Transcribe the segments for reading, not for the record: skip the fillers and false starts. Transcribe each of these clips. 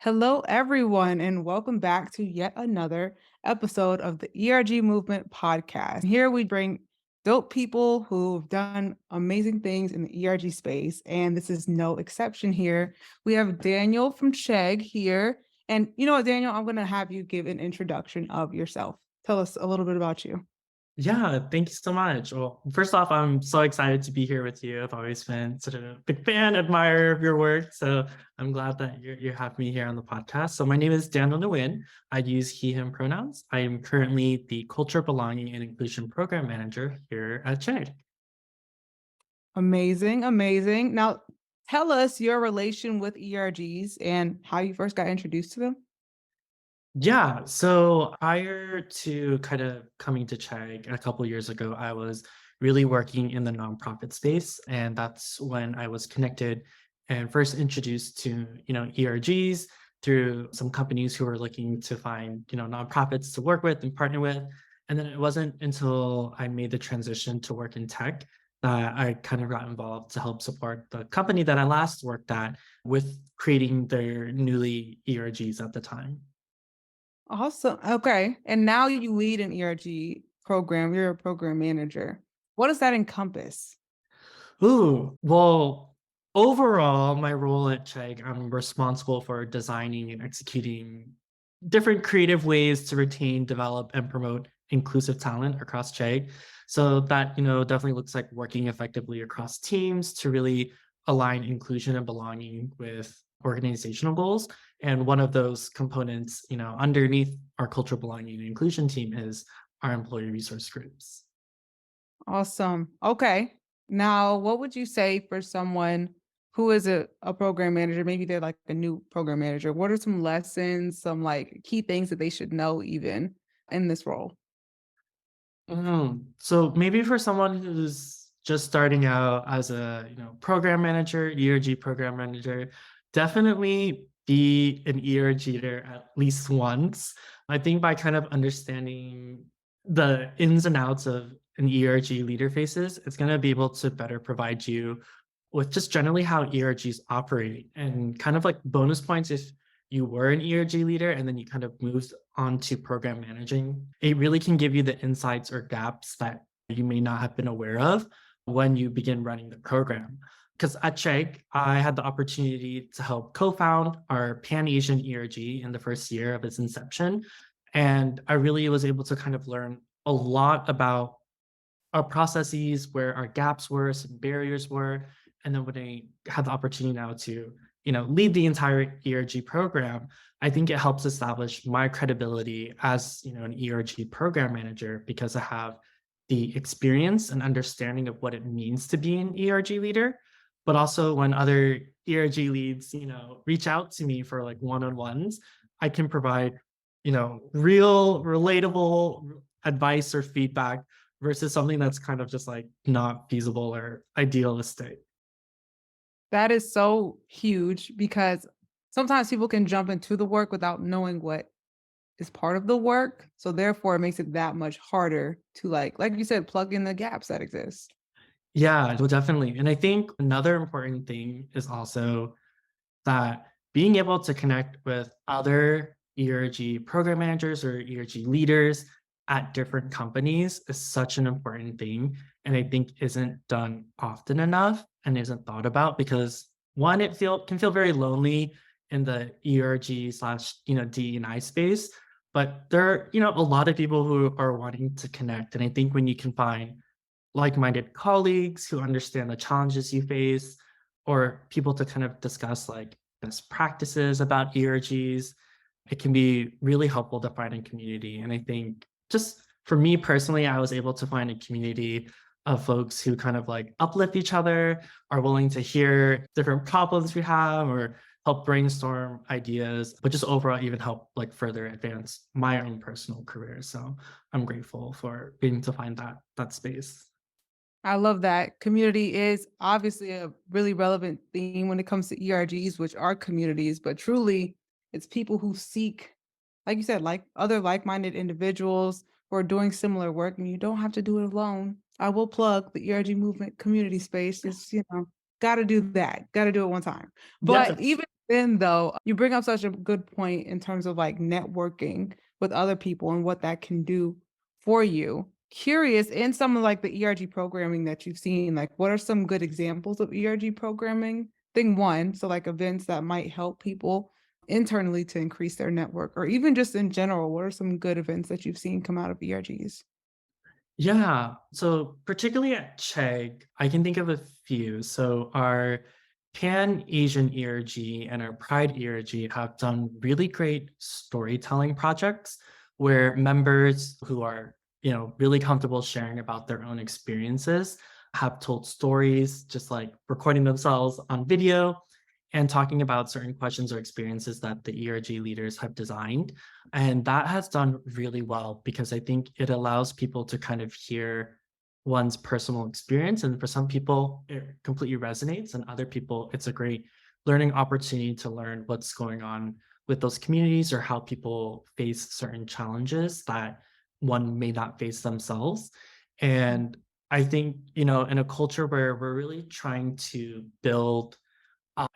Hello, everyone, and welcome back to yet another episode of the ERG Movement Podcast. Here we bring dope people who've done amazing things in the ERG space, and this is no exception here. We have Daniel from Chegg here. And you know what, Daniel, I'm going to have you give an introduction of yourself. Tell us a little bit about you. Yeah, thank you so much. Well, first off, I'm so excited to be here with you. I've always been such a big fan, admirer of your work. So I'm glad that you have me here on the podcast. So my name is Daniel Nguyen. I use he, him pronouns. I am currently the Culture, Belonging, and Inclusion Program Manager here at Chegg. Amazing, amazing. Now, tell us your relation with ERGs and how you first got introduced to them. Yeah, so prior to kind of coming to Chegg a couple years ago, I was really working in the nonprofit space, and that's when I was connected and first introduced to ERGs through some companies who were looking to find nonprofits to work with and partner with. And then it wasn't until I made the transition to work in tech that I kind of got involved to help support the company that I last worked at with creating their newly ERGs at the time. Awesome. Okay. And now you lead an ERG program. You're a program manager. What does that encompass? Ooh, well, overall, my role at Chegg, I'm responsible for designing and executing different creative ways to retain, develop, and promote inclusive talent across Chegg. So that, definitely looks like working effectively across teams to really align inclusion and belonging with organizational goals. And one of those components, underneath our cultural belonging and inclusion team is our employee resource groups. Awesome. Okay. Now, what would you say for someone who is a program manager? Maybe they're like a new program manager. What are some lessons, some like key things that they should know even in this role? So maybe for someone who's just starting out as a program manager, ERG program manager, definitely be an ERG leader at least once. I think by kind of understanding the ins and outs of an ERG leader faces, it's going to be able to better provide you with just generally how ERGs operate and kind of like bonus points if you were an ERG leader and then you kind of moved on to program managing. It really can give you the insights or gaps that you may not have been aware of when you begin running the program. Because at Chegg, I had the opportunity to help co-found our Pan-Asian ERG in the first year of its inception. And I really was able to kind of learn a lot about our processes, where our gaps were, some barriers were. And then when I had the opportunity now to, lead the entire ERG program, I think it helps establish my credibility as, an ERG program manager because I have the experience and understanding of what it means to be an ERG leader. But also when other ERG leads, reach out to me for like one-on-ones, I can provide, real relatable advice or feedback versus something that's kind of just like not feasible or idealistic. That is so huge because sometimes people can jump into the work without knowing what is part of the work. So therefore it makes it that much harder to like you said, plug in the gaps that exist. Yeah, well, definitely. And I think another important thing is also that being able to connect with other ERG program managers or ERG leaders at different companies is such an important thing. And I think isn't done often enough and isn't thought about because one, can feel very lonely in the ERG slash, DEI space. But there are, a lot of people who are wanting to connect. And I think when you can find like-minded colleagues who understand the challenges you face, or people to kind of discuss like best practices about ERGs, it can be really helpful to find a community. And I think just for me personally, I was able to find a community of folks who kind of like uplift each other, are willing to hear different problems we have, or help brainstorm ideas, but just overall even help like further advance my own personal career. So I'm grateful for being able to find that space. I love that. Community is obviously a really relevant theme when it comes to ERGs, which are communities, but truly it's people who seek, like you said, like other like-minded individuals who are doing similar work, and you don't have to do it alone. I will plug the ERG movement community space. It's, got to do that. Got to do it one time. Yeah. But even Then though, you bring up such a good point in terms of like networking with other people and what that can do for you. Curious in some of like the ERG programming that you've seen, like what are some good examples of ERG programming? Thing one, so like events that might help people internally to increase their network, or even just in general, what are some good events that you've seen come out of ERGs? Yeah. So particularly at Chegg, I can think of a few. So our Pan Asian ERG and our Pride ERG have done really great storytelling projects where members who are, really comfortable sharing about their own experiences have told stories, just like recording themselves on video and talking about certain questions or experiences that the ERG leaders have designed. And that has done really well because I think it allows people to kind of hear one's personal experience. And for some people, it completely resonates, and other people, it's a great learning opportunity to learn what's going on with those communities or how people face certain challenges that one may not face themselves. And I think, in a culture where we're really trying to build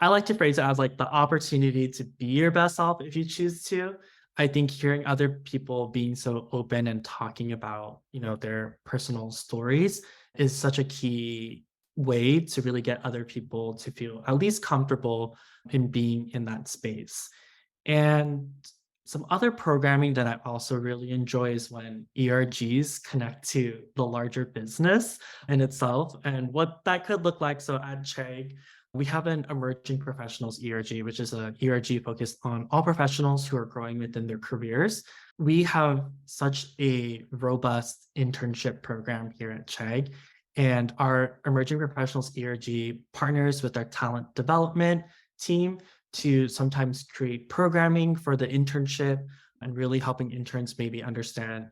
I like to phrase it as like the opportunity to be your best self if you choose to. I think hearing other people being so open and talking about, their personal stories is such a key way to really get other people to feel at least comfortable in being in that space. And some other programming that I also really enjoy is when ERGs connect to the larger business in itself and what that could look like. So at Chegg, we have an emerging professionals ERG, which is a ERG focused on all professionals who are growing within their careers. We have such a robust internship program here at Chegg, and our emerging professionals ERG partners with our talent development team to sometimes create programming for the internship and really helping interns maybe understand,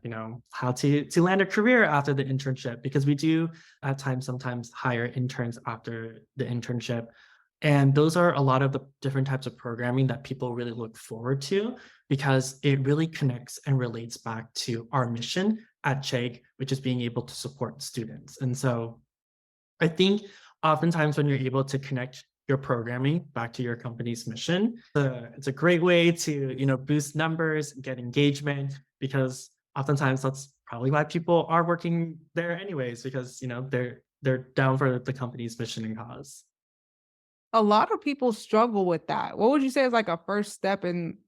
how to land a career after the internship, because we do at times sometimes hire interns after the internship. And those are a lot of the different types of programming that people really look forward to because it really connects and relates back to our mission at Chegg, which is being able to support students. And so I think oftentimes when you're able to connect your programming back to your company's mission, it's a great way to, boost numbers, get engagement, because oftentimes that's probably why people are working there anyways, because they're down for the company's mission and cause. A lot of people struggle with that. What would you say is like a first step in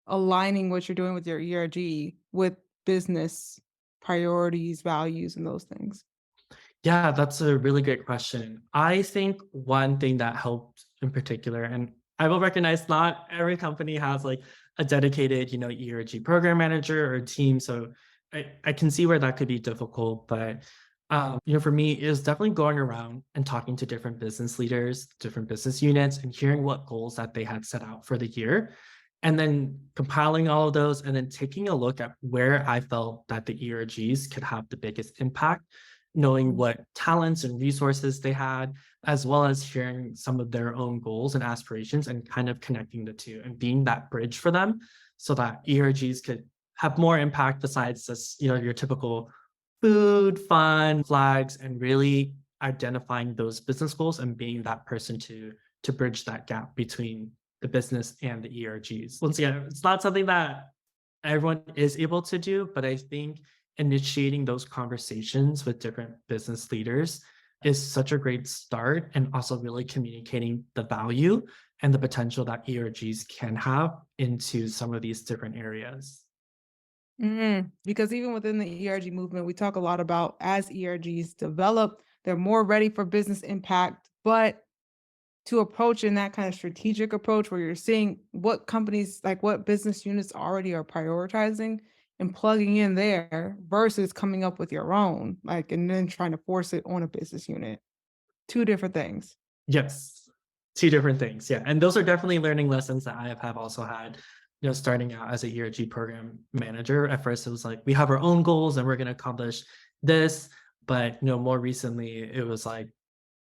aligning what you're doing with your ERG with business priorities, values, and those things? Yeah, that's a really great question. I think one thing that helped in particular, and I will recognize not every company has like a dedicated, ERG program manager or team. So I can see where that could be difficult. But, for me, is definitely going around and talking to different business leaders, different business units, and hearing what goals that they had set out for the year. And then compiling all of those and then taking a look at where I felt that the ERGs could have the biggest impact, knowing Mm. what talents and resources they had, as well as sharing some of their own goals and aspirations and kind of connecting the two and being that bridge for them so that ERGs could have more impact besides just, your typical food, fun, flags, and really identifying those business goals and being that person to bridge that gap between the business and the ERGs. Once again, it's not something that everyone is able to do, but I think initiating those conversations with different business leaders is such a great start, and also really communicating the value and the potential that ERGs can have into some of these different areas. Because even within the ERG movement, we talk a lot about as ERGs develop, they're more ready for business impact, but to approach in that kind of strategic approach where you're seeing what companies, like what business units already are prioritizing and plugging in there versus coming up with your own, like, and then trying to force it on a business unit. Two different things. Yes, two different things. Yeah, and those are definitely learning lessons that I have also had. Starting out as a ERG program manager, at first it was like we have our own goals and we're going to accomplish this, but more recently it was like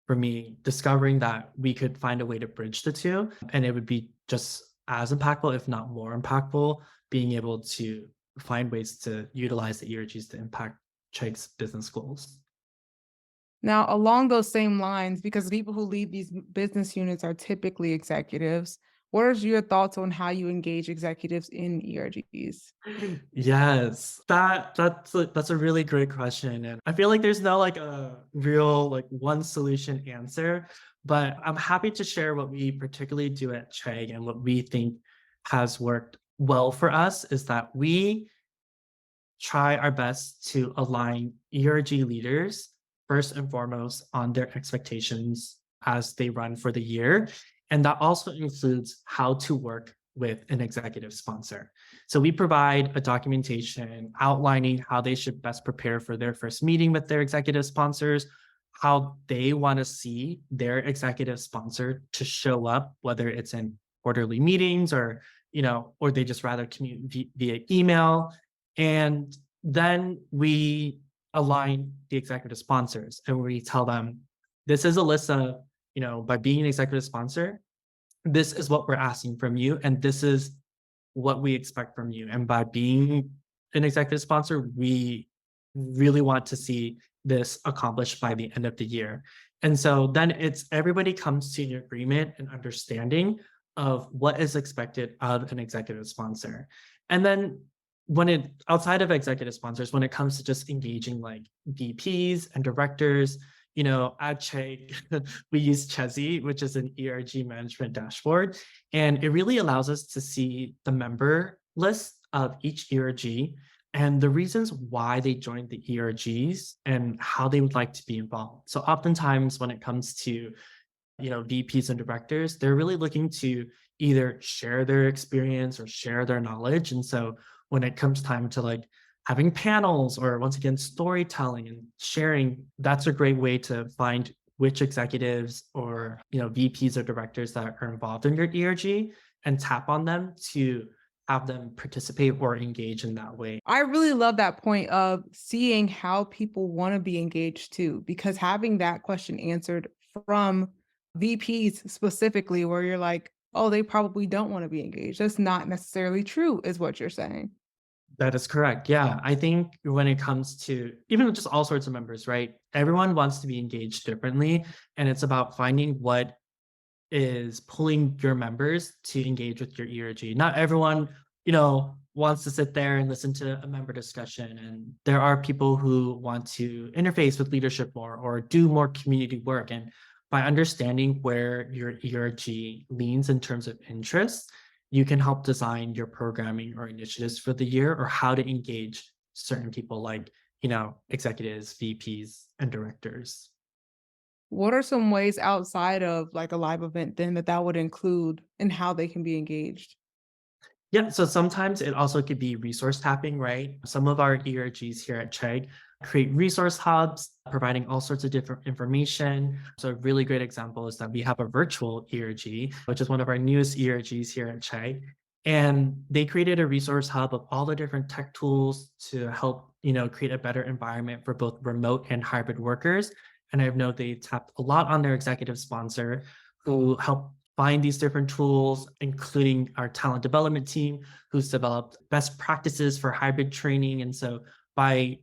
for me discovering that we could find a way to bridge the two, and it would be just as impactful, if not more impactful, being able to find ways to utilize the ERGs to impact Chegg's business goals. Now, along those same lines, because the people who lead these business units are typically executives, What are your thoughts on how you engage executives in ERGs? Yes, that's a really great question, and I feel like there's no like a real like one solution answer, but I'm happy to share what we particularly do at Chegg and what we think has worked well for us is that we try our best to align ERG leaders first and foremost on their expectations as they run for the year. And that also includes how to work with an executive sponsor. So we provide a documentation outlining how they should best prepare for their first meeting with their executive sponsors, how they want to see their executive sponsor to show up, whether it's in quarterly meetings or, or they just rather communicate via email. And then we align the executive sponsors and we tell them, this is a list of, by being an executive sponsor, this is what we're asking from you. And this is what we expect from you. And by being an executive sponsor, we really want to see this accomplished by the end of the year. And so then it's everybody comes to an agreement and understanding of what is expected of an executive sponsor. And then when it outside of executive sponsors, when it comes to just engaging like VPs and directors, at Chegg, we use Chezzy, which is an ERG management dashboard. And it really allows us to see the member list of each ERG and the reasons why they joined the ERGs and how they would like to be involved. So oftentimes when it comes to VPs and directors, they're really looking to either share their experience or share their knowledge. And so when it comes time to like having panels or once again, storytelling and sharing, that's a great way to find which executives or, VPs or directors that are involved in your ERG and tap on them to have them participate or engage in that way. I really love that point of seeing how people want to be engaged too, because having that question answered from VPs specifically, where you're like, oh, they probably don't want to be engaged. That's not necessarily true, is what you're saying. That is correct. Yeah. I think when it comes to even just all sorts of members, right? Everyone wants to be engaged differently. And it's about finding what is pulling your members to engage with your ERG. Not everyone, wants to sit there and listen to a member discussion. And there are people who want to interface with leadership more or do more community work. And by understanding where your ERG leans in terms of interest, you can help design your programming or initiatives for the year or how to engage certain people like, executives, VPs, and directors. What are some ways outside of like a live event then that would include and how they can be engaged? Yeah, so sometimes it also could be resource tapping, right? Some of our ERGs here at Chegg create resource hubs, providing all sorts of different information. So a really great example is that we have a virtual ERG, which is one of our newest ERGs here at Chegg. And they created a resource hub of all the different tech tools to help, create a better environment for both remote and hybrid workers. And I've known they tapped a lot on their executive sponsor who helped find these different tools, including our talent development team, who's developed best practices for hybrid training. And so by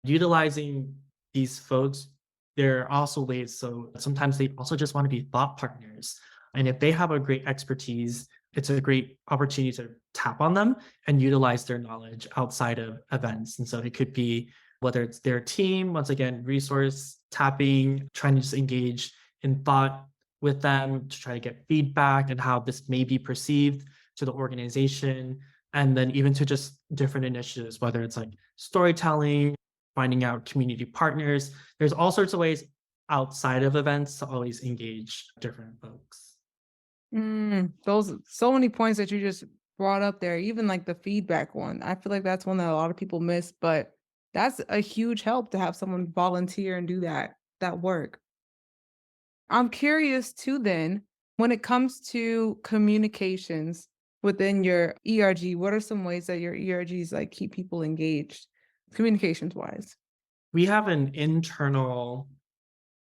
utilizing these folks, there are also ways. So sometimes they also just want to be thought partners. And if they have a great expertise, it's a great opportunity to tap on them and utilize their knowledge outside of events. And so it could be whether it's their team, once again, resource tapping, trying to just engage in thought with them to try to get feedback and how this may be perceived to the organization. And then even to just different initiatives, whether it's like storytelling, finding out community partners. There's all sorts of ways outside of events to always engage different folks. Those so many points that you just brought up there, even like the feedback one. I feel like that's one that a lot of people miss, but that's a huge help to have someone volunteer and do that work. I'm curious too then, when it comes to communications within your ERG, what are some ways that your ERGs like keep people engaged communications wise? We have an internal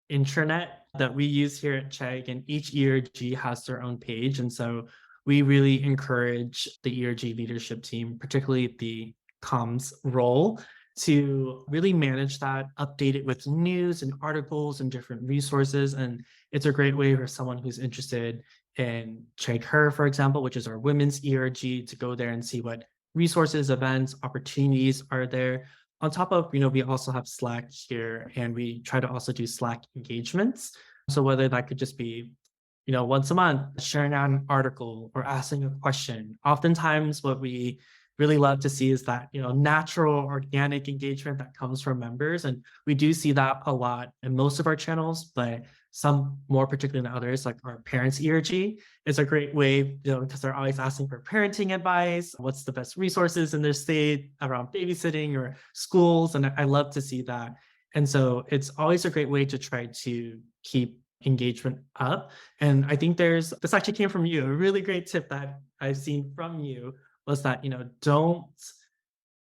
intranet that we use here at Chegg, and each ERG has their own page. And so we really encourage the ERG leadership team, particularly the comms role, to really manage that, update it with news and articles and different resources. And it's a great way for someone who's interested in Chegg, for example, which is our women's ERG, to go there and see what resources, events, opportunities are there. On top of, we also have Slack here, and we try to also do Slack engagements. So whether that could just be, once a month, sharing out an article or asking a question. Oftentimes, what we really love to see is that, natural, organic engagement that comes from members. And we do see that a lot in most of our channels, but some more particularly than others, like our parents ERG is a great way, because they're always asking for parenting advice, what's the best resources in their state around babysitting or schools. And I love to see that. And so it's always a great way to try to keep engagement up. And I think this actually came from you. A really great tip that I've seen from you was that, don't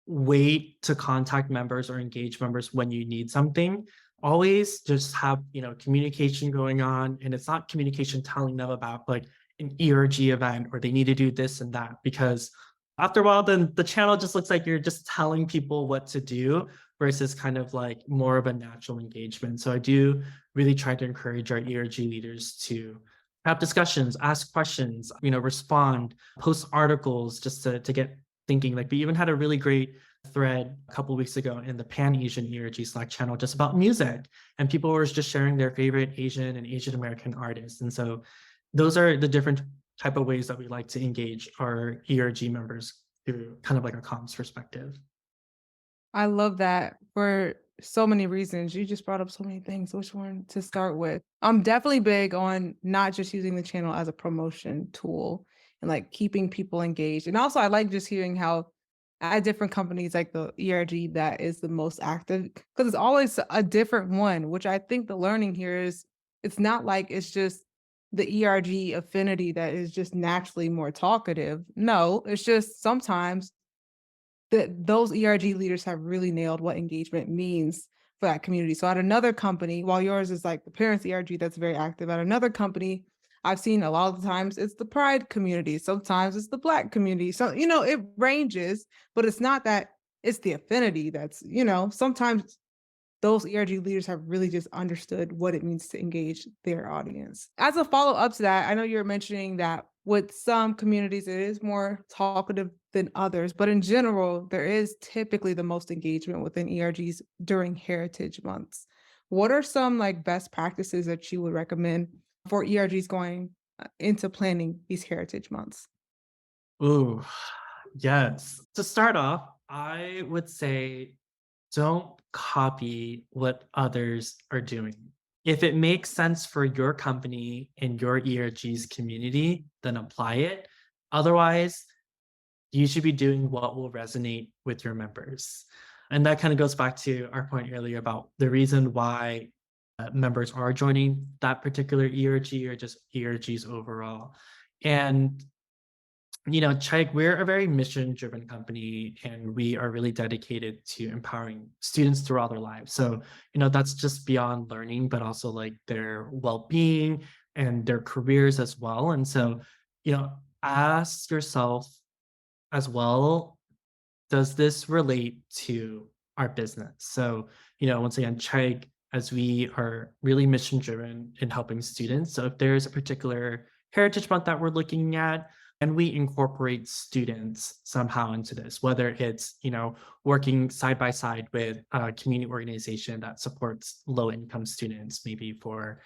wait to contact members or engage members when you need something. Always just have, communication going on. And it's not communication telling them about like an ERG event or they need to do this and that, because after a while, then the channel just looks like you're just telling people what to do versus kind of like more of a natural engagement. So I do really try to encourage our ERG leaders to have discussions, ask questions, respond, post articles just to get thinking. Like we even had a really great thread a couple of weeks ago in the Pan Asian ERG Slack channel just about music, and people were just sharing their favorite Asian and Asian American artists. And so those are the different type of ways that we like to engage our ERG members through kind of like a comms perspective. I love that for so many reasons. You just brought up so many things. Which one to start with? I'm definitely big on not just using the channel as a promotion tool and like keeping people engaged. And also, I like just hearing how at different companies like the ERG that is the most active, because it's always a different one, which I think the learning here is it's not like it's just the ERG affinity that is just naturally more talkative. No, it's just sometimes that those ERG leaders have really nailed what engagement means for that community. So at another company, while yours is like the parents ERG that's very active, at another company, I've seen a lot of the times it's the pride community. Sometimes it's the Black community. So, it ranges, but it's not that it's the affinity that's, sometimes those ERG leaders have really just understood what it means to engage their audience. As a follow up to that, I know you're mentioning that with some communities, it is more talkative than others, but in general, there is typically the most engagement within ERGs during Heritage Months. What are some like best practices that you would recommend for ERGs going into planning these Heritage Months? Ooh, yes. To start off, I would say don't copy what others are doing. If it makes sense for your company and your ERG's community, then apply it. Otherwise, you should be doing what will resonate with your members. And that kind of goes back to our point earlier about the reason why members are joining that particular ERG or just ERGs overall. And Chegg, we're a very mission-driven company, and we are really dedicated to empowering students throughout their lives. So, that's just beyond learning, but also like their well-being and their careers as well. And so, ask yourself as well, does this relate to our business? So, once again, Chegg, as we are really mission-driven in helping students. So if there's a particular Heritage Month that we're looking at, and we incorporate students somehow into this, whether it's, working side by side with a community organization that supports low income students, maybe for,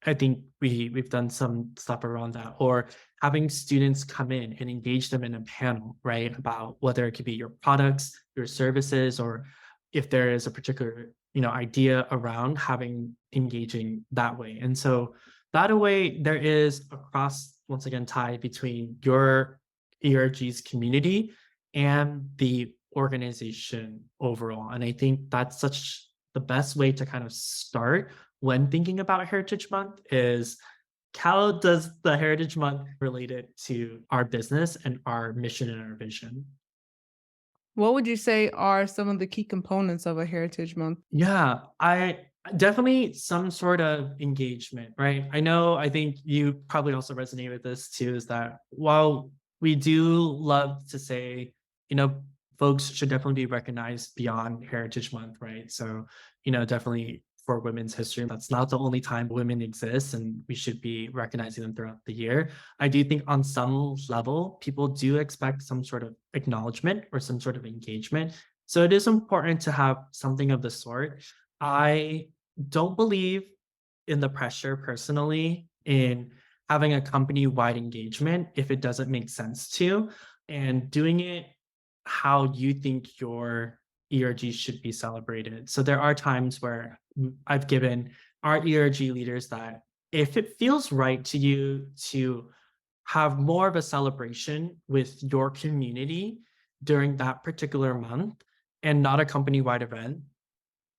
I think we've done some stuff around that, or having students come in and engage them in a panel, right? About whether it could be your products, your services, or if there is a particular, idea around having engaging that way. And so that way there is a cross, once again, tie between your ERG's community and the organization overall. And I think that's such the best way to kind of start when thinking about Heritage Month is how does the Heritage Month relate it to our business and our mission and our vision? What would you say are some of the key components of a Heritage Month? Yeah, I definitely some sort of engagement, right? I think you probably also resonate with this too, is that while we do love to say, folks should definitely be recognized beyond Heritage Month, right? So, definitely for Women's History. That's not the only time women exist, and we should be recognizing them throughout the year. I do think on some level, people do expect some sort of acknowledgement or some sort of engagement. So it is important to have something of the sort. I don't believe in the pressure personally in having a company wide engagement if it doesn't make sense to, and doing it how you think your ERG should be celebrated. So there are times where I've given our ERG leaders that if it feels right to you to have more of a celebration with your community during that particular month and not a company wide event,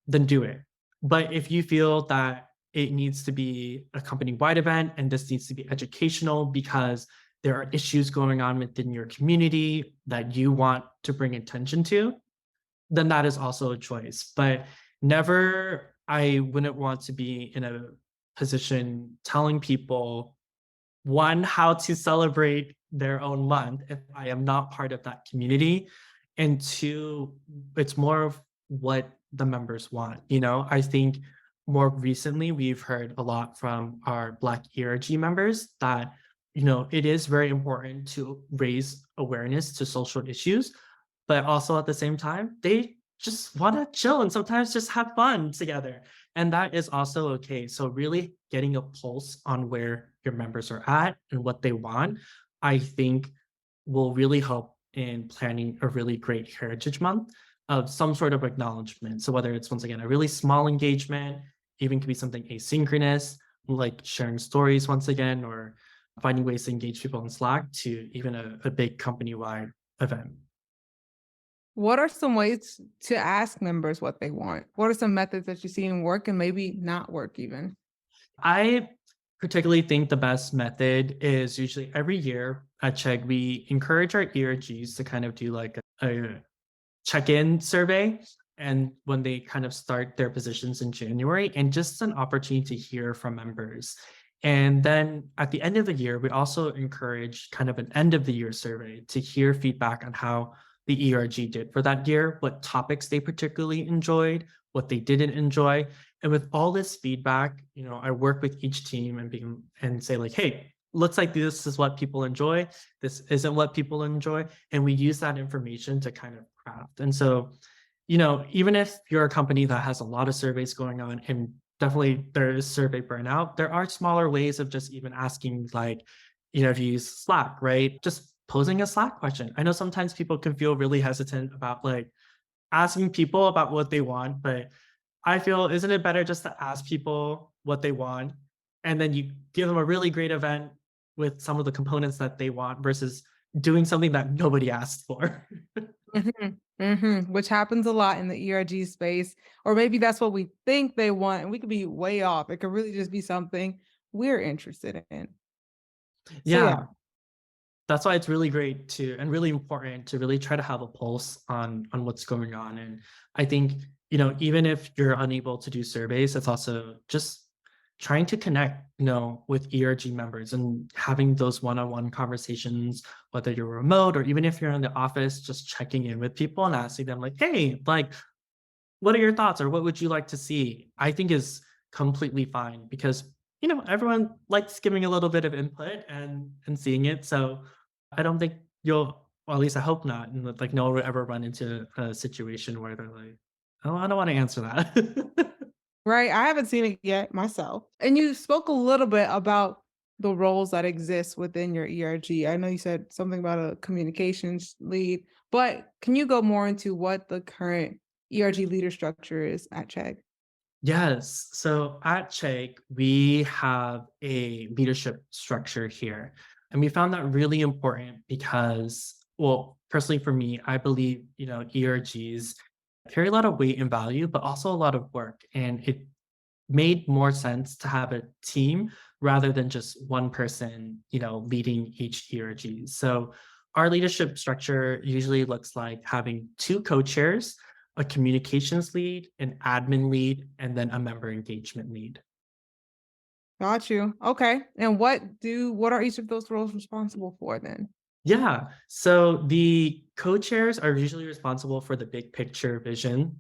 then do it. But if you feel that it needs to be a company wide event and this needs to be educational because there are issues going on within your community that you want to bring attention to, then that is also a choice. But never, I wouldn't want to be in a position telling people, one, how to celebrate their own month if I am not part of that community. And two, it's more of what the members want. I think more recently we've heard a lot from our Black ERG members that, it is very important to raise awareness to social issues, but also at the same time, they just want to chill and sometimes just have fun together. And that is also okay. So, really getting a pulse on where your members are at and what they want, I think will really help in planning a really great Heritage Month of some sort of acknowledgement. So, whether it's once again a really small engagement, even could be something asynchronous, like sharing stories once again, or finding ways to engage people in Slack, to even a big company wide event. What are some ways to ask members what they want? What are some methods that you see in work and maybe not work even? I particularly think the best method is usually every year at Chegg, we encourage our ERGs to kind of do like a check-in survey, and when they kind of start their positions in January, and just an opportunity to hear from members. And then at the end of the year, we also encourage kind of an end of the year survey to hear feedback on how the ERG did for that year, what topics they particularly enjoyed, what they didn't enjoy. And with all this feedback, I work with each team and say like, hey, looks like this is what people enjoy. This isn't what people enjoy. And we use that information to kind of craft. And so, even if you're a company that has a lot of surveys going on, and definitely there is survey burnout, there are smaller ways of just even asking, like, if you use Slack, right? Just posing a Slack question. I know sometimes people can feel really hesitant about like asking people about what they want, but I feel, isn't it better just to ask people what they want and then you give them a really great event with some of the components that they want versus doing something that nobody asked for? Which happens a lot in the ERG space, or maybe that's what we think they want, and we could be way off. It could really just be something we're interested in. So Yeah, yeah, that's why it's really great to, and really important to really try to have a pulse on what's going on. And I think, even if you're unable to do surveys, it's also just trying to connect, with ERG members and having those one-on-one conversations, whether you're remote or even if you're in the office, just checking in with people and asking them like, hey, like, what are your thoughts or what would you like to see? I think is completely fine because, everyone likes giving a little bit of input and seeing it. So I don't think you'll, well, at least I hope not, and that, like, no one will ever run into a situation where they're like, "Oh, I don't want to answer that." right. I haven't seen it yet myself. And you spoke a little bit about the roles that exist within your ERG. I know you said something about a communications lead, but can you go more into what the current ERG leader structure is at Chegg? Yes. So at Chegg, we have a leadership structure here. And we found that really important because, well, personally for me, I believe, ERGs carry a lot of weight and value, but also a lot of work. And it made more sense to have a team rather than just one person, leading each ERG. So our leadership structure usually looks like having two co-chairs, a communications lead, an admin lead, and then a member engagement lead. Got you. Okay. And what are each of those roles responsible for then? Yeah. So the co-chairs are usually responsible for the big picture vision.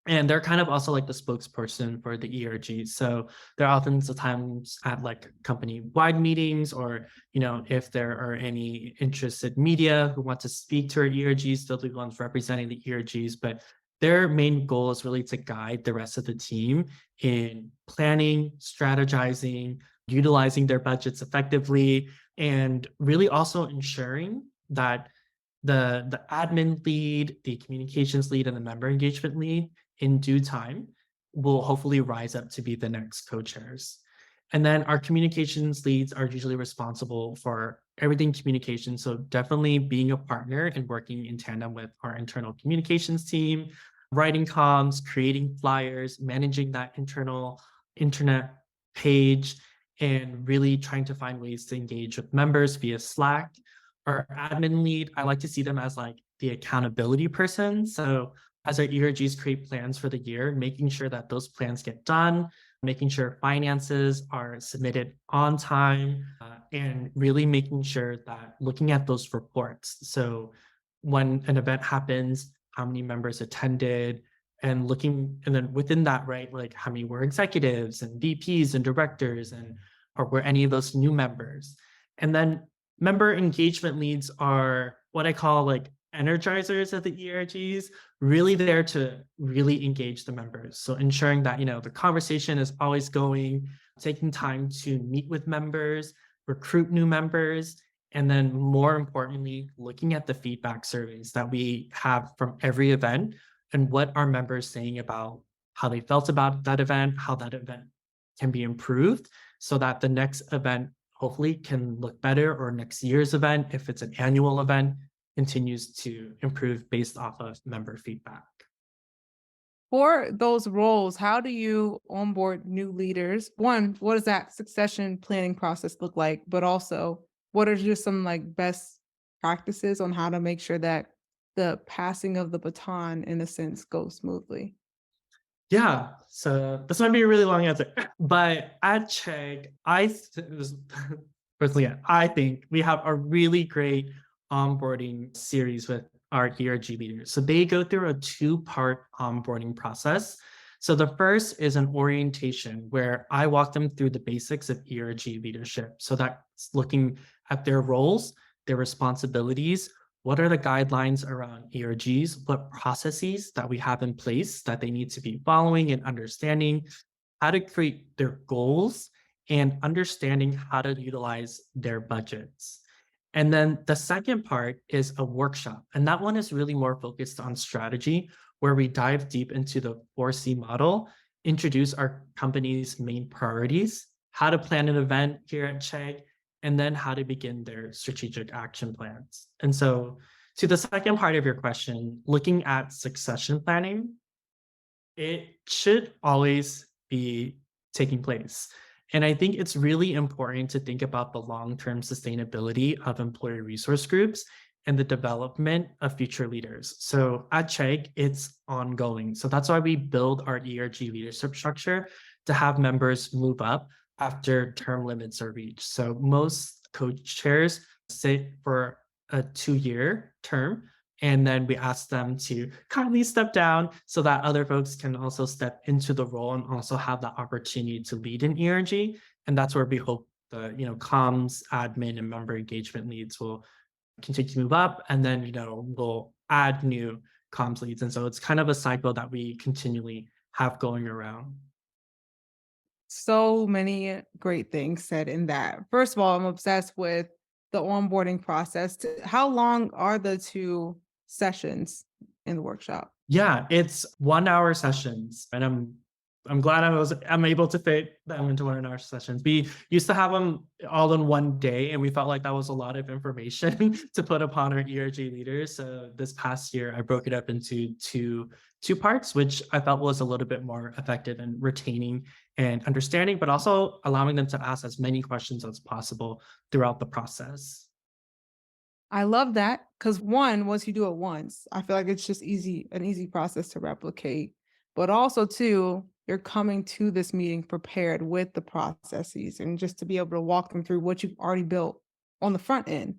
And they're kind of also like the spokesperson for the ERG. So they're often times at like company wide meetings, or, if there are any interested media who want to speak to our ERGs, they'll be the ones representing the ERGs. But their main goal is really to guide the rest of the team in planning, strategizing, utilizing their budgets effectively, and really also ensuring that the admin lead, the communications lead, and the member engagement lead in due time will hopefully rise up to be the next co-chairs. And then our communications leads are usually responsible for everything communication. So definitely being a partner and working in tandem with our internal communications team, writing comms, creating flyers, managing that internal internet page, and really trying to find ways to engage with members via Slack. Our admin lead, I like to see them as like the accountability person. So as our ERGs create plans for the year, making sure that those plans get done, making sure finances are submitted on time, and really making sure that looking at those reports. So when an event happens, how many members attended, and looking, and then within that, right, like how many were executives and VPs and directors, and or were any of those new members. And then member engagement leads are what I call like energizers of the ERGs, really there to really engage the members. So ensuring that, the conversation is always going, taking time to meet with members, recruit new members, and then more importantly, looking at the feedback surveys that we have from every event and what are members saying about how they felt about that event, how that event can be improved so that the next event hopefully can look better, or next year's event, if it's an annual event, continues to improve based off of member feedback. For those roles, how do you onboard new leaders? One, what does that succession planning process look like? But also, what are just some like best practices on how to make sure that the passing of the baton, in a sense, goes smoothly? Yeah, so this might be a really long answer, but at Chegg, personally, I think we have a really great onboarding series with our ERG leaders. So they go through a two-part onboarding process. So the first is an orientation where I walk them through the basics of ERG leadership. So that's looking at their roles, their responsibilities, what are the guidelines around ERGs, what processes that we have in place that they need to be following and understanding, how to create their goals, and understanding how to utilize their budgets. And then the second part is a workshop. And that one is really more focused on strategy, where we dive deep into the 4C model, introduce our company's main priorities, how to plan an event here at Chegg, and then how to begin their strategic action plans. And so, to the second part of your question, looking at succession planning, it should always be taking place. And I think it's really important to think about the long-term sustainability of employee resource groups and the development of future leaders. So at Chegg, it's ongoing. So that's why we build our ERG leadership structure to have members move up after term limits are reached. So most co-chairs sit for a 2-year term, and then we ask them to kindly step down so that other folks can also step into the role and also have the opportunity to lead in ERG. And that's where we hope the comms, admin, and member engagement leads will continue to move up, and then we'll add new comms leads. And so it's kind of a cycle that we continually have going around. So many great things said in that. First of all, I'm obsessed with the onboarding process. How long are the two sessions in the workshop? Yeah, it's 1-hour sessions, and I'm glad I'm able to fit them into 1-hour sessions. We used to have them all in one day, and we felt like that was a lot of information to put upon our ERG leaders. So this past year, I broke it up into two parts, which I felt was a little bit more effective in retaining and understanding, but also allowing them to ask as many questions as possible throughout the process. I love that because one, once you do it once, I feel like it's just an easy process to replicate. But also, two, you're coming to this meeting prepared with the processes and just to be able to walk them through what you've already built on the front end.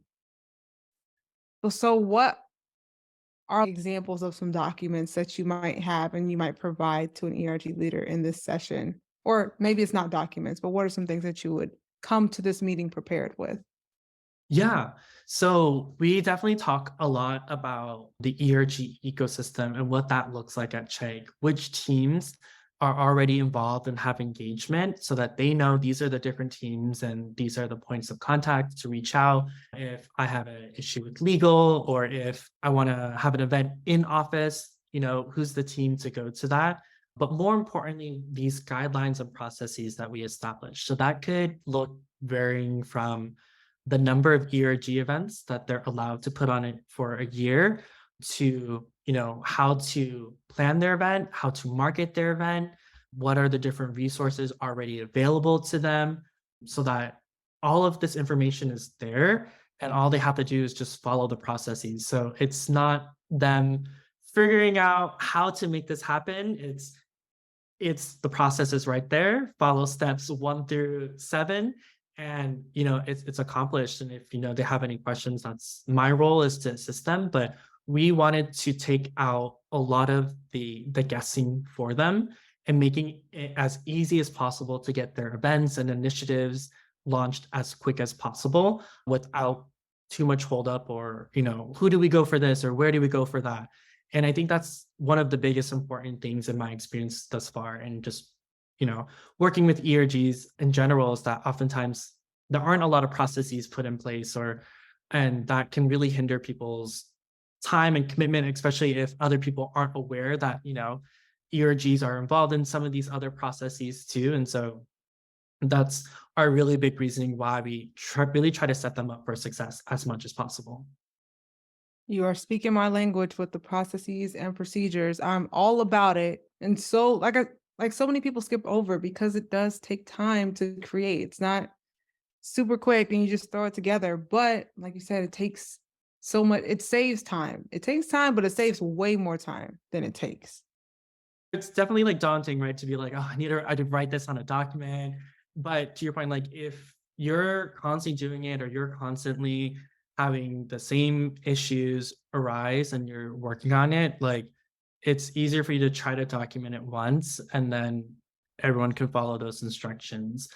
So what are examples of some documents that you might have and you might provide to an ERG leader in this session? Or maybe it's not documents, but what are some things that you would come to this meeting prepared with? Yeah. So we definitely talk a lot about the ERG ecosystem and what that looks like at Chegg, which teams are already involved and have engagement so that they know these are the different teams and these are the points of contact to reach out if I have an issue with legal or if I want to have an event in office, who's the team to go to that. But more importantly, these guidelines and processes that we establish. So that could look varying from the number of ERG events that they're allowed to put on it for a year to, how to plan their event, how to market their event, what are the different resources already available to them so that all of this information is there and all they have to do is just follow the processes. So it's not them figuring out how to make this happen. It's the process is right there. Follow steps 1 through 7, and it's accomplished. And if they have any questions, that's my role is to assist them. But we wanted to take out a lot of the guessing for them and making it as easy as possible to get their events and initiatives launched as quick as possible without too much holdup or who do we go for this or where do we go for that. And I think that's one of the biggest important things in my experience thus far. And just, working with ERGs in general is that oftentimes there aren't a lot of processes put in place and that can really hinder people's time and commitment, especially if other people aren't aware that, ERGs are involved in some of these other processes too. And so that's our really big reasoning why we really try to set them up for success as much as possible. You are speaking my language with the processes and procedures. I'm all about it. And so like so many people skip over because it does take time to create. It's not super quick and you just throw it together. But like you said, it takes so much, it saves time. It takes time, but it saves way more time than it takes. It's definitely like daunting, right? To be like, oh, I did write this on a document. But to your point, like if you're constantly doing it or you're constantly having the same issues arise and you're working on it, like it's easier for you to try to document it once and then everyone can follow those instructions.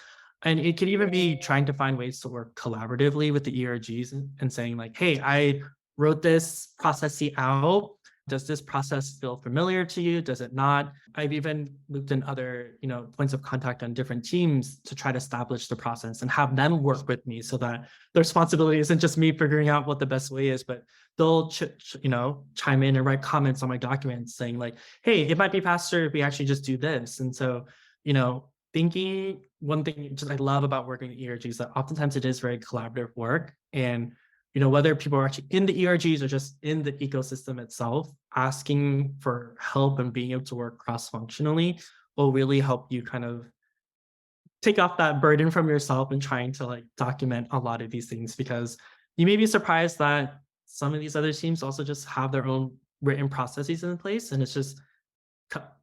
And it could even be trying to find ways to work collaboratively with the ERGs and saying like, hey, I wrote this process out. Does this process feel familiar to you? Does it not? I've even looped in other, points of contact on different teams to try to establish the process and have them work with me so that the responsibility isn't just me figuring out what the best way is, but they'll, chime in and write comments on my documents saying like, hey, it might be faster if we actually just do this. And so, thinking one thing just I love about working with ERGs is that oftentimes it is very collaborative work. And whether people are actually in the ERGs or just in the ecosystem itself, asking for help and being able to work cross-functionally will really help you kind of take off that burden from yourself and trying to like document a lot of these things because you may be surprised that some of these other teams also just have their own written processes in place and it's just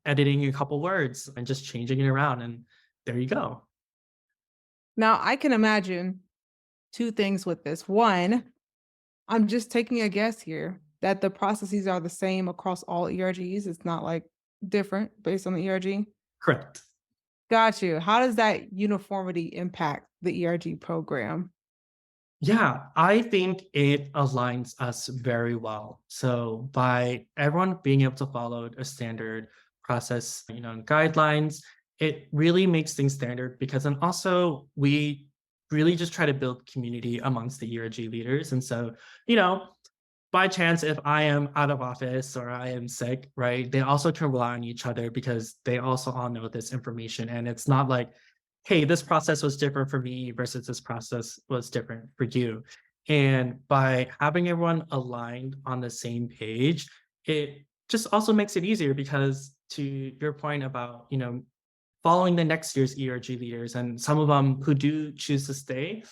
editing a couple words and just changing it around and there you go. Now, I can imagine two things with this. One, I'm just taking a guess here that the processes are the same across all ERGs. It's not like different based on the ERG. Correct. Got you. How does that uniformity impact the ERG program? Yeah, I think it aligns us very well. So by everyone being able to follow a standard process, and guidelines, it really makes things standard because then also we really just try to build community amongst the ERG leaders. And so, by chance, if I am out of office or I am sick, right, they also can rely on each other because they also all know this information. And it's not like, hey, this process was different for me versus this process was different for you. And by having everyone aligned on the same page, it just also makes it easier because to your point about, following the next year's ERG leaders and some of them who do choose to stay,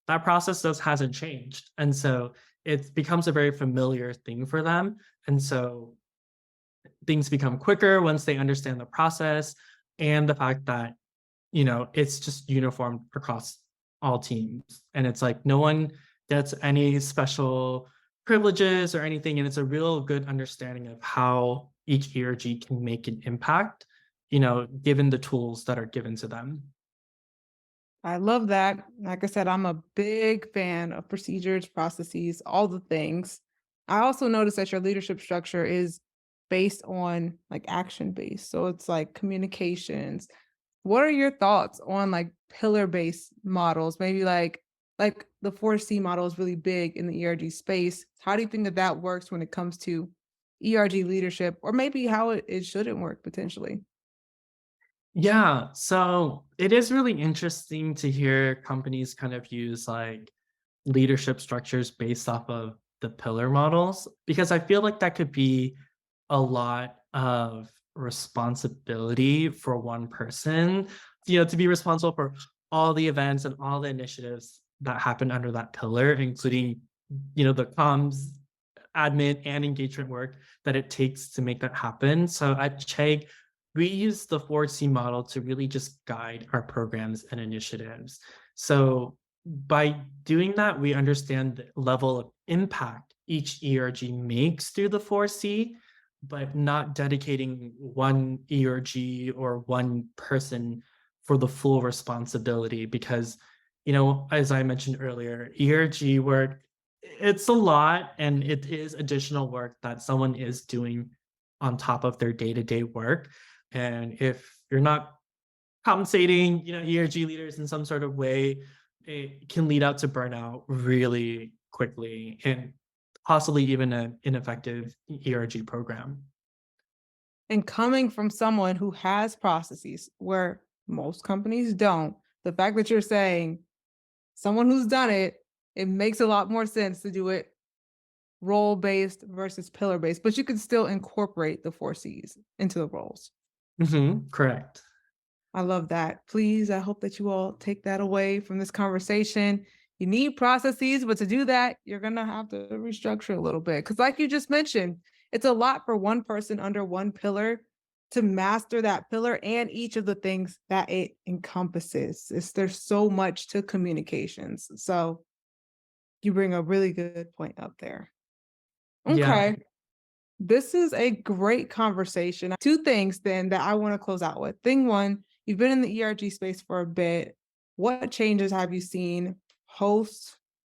that process just hasn't changed. And so it becomes a very familiar thing for them. And so things become quicker once they understand the process and the fact that, it's just uniform across all teams. And it's like no one gets any special privileges or anything, and it's a real good understanding of how each ERG can make an impact, given the tools that are given to them. I love that. Like I said, I'm a big fan of procedures, processes, all the things. I also noticed that your leadership structure is based on like action based. So it's like communications. What are your thoughts on like pillar based models? Maybe like the 4C model is really big in the ERG space. How do you think that that works when it comes to ERG leadership, or maybe how it shouldn't work potentially? Yeah, so it is really interesting to hear companies kind of use like leadership structures based off of the pillar models, because I feel like that could be a lot of responsibility for one person, to be responsible for all the events and all the initiatives that happen under that pillar, including, the comms, admin, and engagement work that it takes to make that happen. So at Chegg, we use the 4C model to really just guide our programs and initiatives. So by doing that, we understand the level of impact each ERG makes through the 4C, but not dedicating one ERG or one person for the full responsibility. Because, as I mentioned earlier, ERG work, it's a lot and it is additional work that someone is doing on top of their day-to-day work. And if you're not compensating, ERG leaders in some sort of way, it can lead out to burnout really quickly and possibly even an ineffective ERG program. And coming from someone who has processes where most companies don't, the fact that you're saying someone who's done it, it makes a lot more sense to do it role based versus pillar based, but you can still incorporate the 4Cs into the roles. Correct. I love that. Please, I hope that you all take that away from this conversation. You need processes, but to do that, you're going to have to restructure a little bit. Because, like you just mentioned, it's a lot for one person under one pillar to master that pillar and each of the things that it encompasses. There's so much to communications. So, you bring a really good point up there. Yeah. Okay. This is a great conversation. Two things then that I want to close out with. Thing one, you've been in the ERG space for a bit. What changes have you seen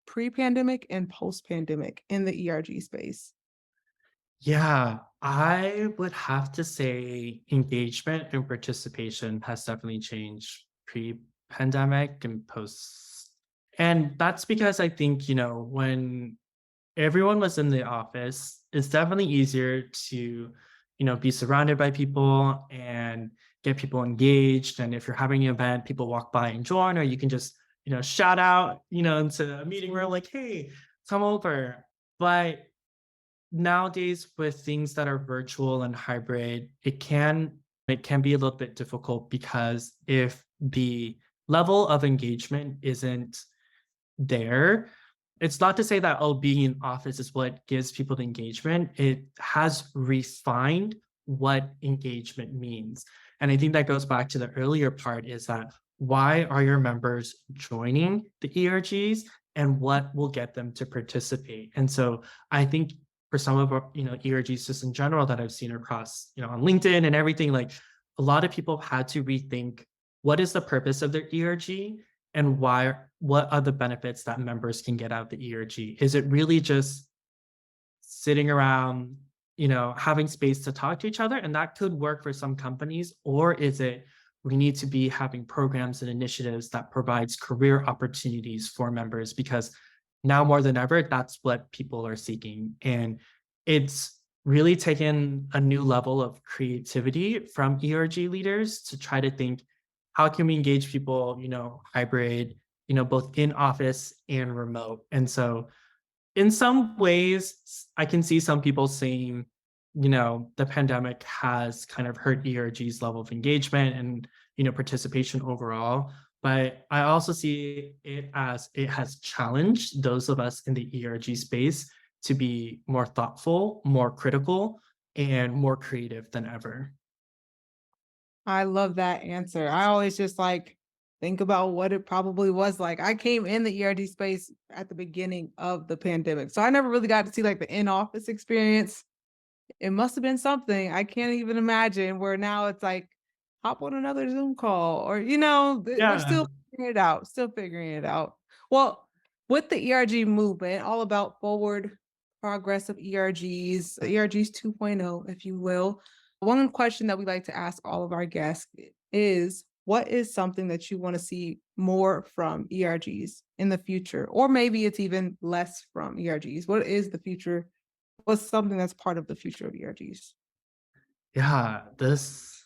pre-pandemic and post-pandemic in the ERG space? Yeah, I would have to say engagement and participation has definitely changed pre-pandemic and post. And that's because I think, when everyone was in the office, it's definitely easier to, be surrounded by people and get people engaged. And if you're having an event, people walk by and join, or you can just, shout out, into a meeting room like, hey, come over. But nowadays with things that are virtual and hybrid, it can be a little bit difficult, because if the level of engagement isn't there, it's not to say that, oh, being in office is what gives people the engagement. It has refined what engagement means. And I think that goes back to the earlier part, is that why are your members joining the ERGs and what will get them to participate? And so I think for some of our, ERGs just in general that I've seen across, on LinkedIn and everything, like a lot of people had to rethink what is the purpose of their ERG and what are the benefits that members can get out of the ERG? Is it really just sitting around, having space to talk to each other? And that could work for some companies. Or is it we need to be having programs and initiatives that provides career opportunities for members? Because now more than ever, that's what people are seeking. And it's really taken a new level of creativity from ERG leaders to try to think, how can we engage people, hybrid, both in office and remote? And so in some ways, I can see some people saying, the pandemic has kind of hurt ERG's level of engagement and, participation overall. But I also see it as it has challenged those of us in the ERG space to be more thoughtful, more critical, and more creative than ever. I love that answer. I always just like think about what it probably was like. I came in the ERG space at the beginning of the pandemic. So I never really got to see like the in-office experience. It must have been something. I can't even imagine where now it's like hop on another Zoom call or, we're Yeah. still figuring it out, still figuring it out. Well, with the ERG movement, all about forward progress of ERGs, ERGs 2.0, if you will. One question that we like to ask all of our guests is what is something that you want to see more from ERGs in the future? Or maybe it's even less from ERGs. What is the future? What's something that's part of the future of ERGs? Yeah, this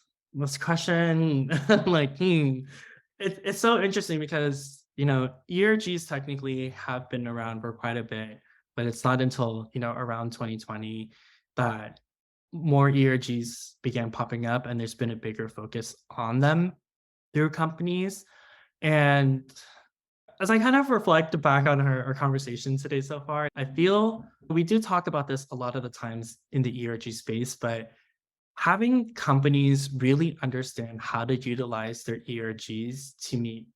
question, like, it's so interesting because, ERGs technically have been around for quite a bit, but it's not until, around 2020 that more ERGs began popping up and there's been a bigger focus on them through companies. And as I kind of reflect back on our conversation today so far, I feel we do talk about this a lot of the times in the ERG space, but having companies really understand how to utilize their ERGs to meet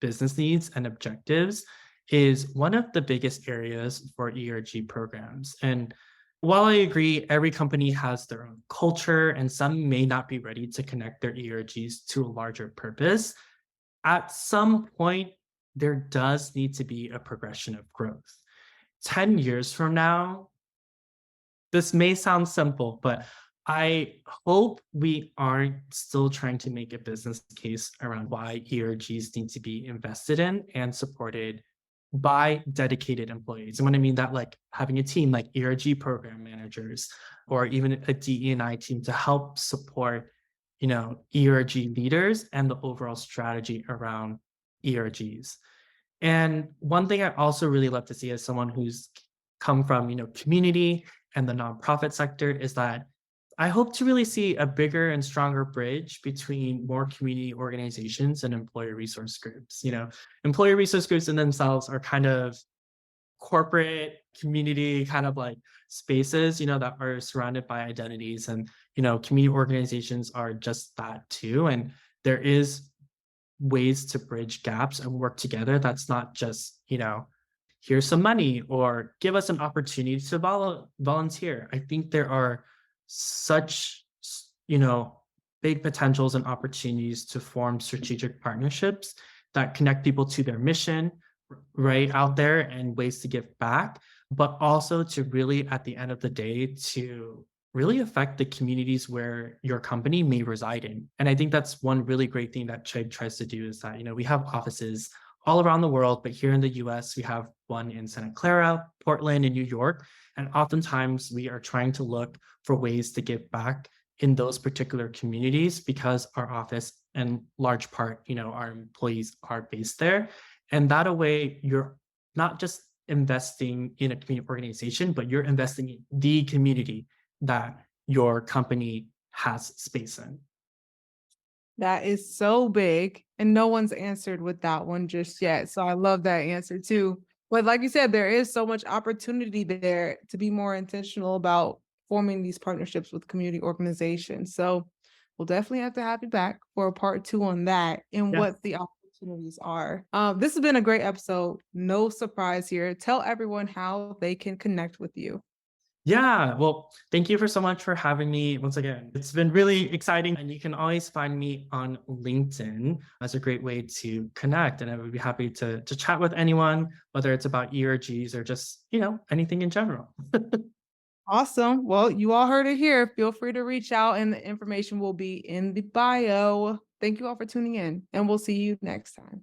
business needs and objectives is one of the biggest areas for ERG programs. And while I agree every company has their own culture and some may not be ready to connect their ERGs to a larger purpose, at some point there does need to be a progression of growth. 10 years from now, this may sound simple, but I hope we aren't still trying to make a business case around why ERGs need to be invested in and supported by dedicated employees. And when I mean that, like having a team like ERG program managers or even a DE&I team to help support, ERG leaders and the overall strategy around ERGs. And one thing I also really love to see as someone who's come from, community and the nonprofit sector is that I hope to really see a bigger and stronger bridge between more community organizations and employer resource groups. Employer resource groups in themselves are kind of corporate community kind of like spaces, that are surrounded by identities and, community organizations are just that too. And there is ways to bridge gaps and work together. That's not just, here's some money or give us an opportunity to volunteer. I think there are such, big potentials and opportunities to form strategic partnerships that connect people to their mission right out there and ways to give back, but also to really, at the end of the day, to really affect the communities where your company may reside in. And I think that's one really great thing that Chegg tries to do is that, we have offices all around the world, but here in the US, we have one in Santa Clara, Portland, and New York. And oftentimes we are trying to look for ways to give back in those particular communities because our office and large part, our employees are based there. And that a way you're not just investing in a community organization, but you're investing in the community that your company has space in. That is so big, and no one's answered with that one just yet. So I love that answer too. But like you said, there is so much opportunity there to be more intentional about forming these partnerships with community organizations. So we'll definitely have to have you back for a part two on that and Yeah. what the opportunities are. This has been a great episode. No surprise here. Tell everyone how they can connect with you. Yeah. Well, thank you for so much for having me once again. It's been really exciting. And you can always find me on LinkedIn as a great way to connect. And I would be happy to chat with anyone, whether it's about ERGs or just, anything in general. Awesome. Well, you all heard it here. Feel free to reach out, and the information will be in the bio. Thank you all for tuning in, and we'll see you next time.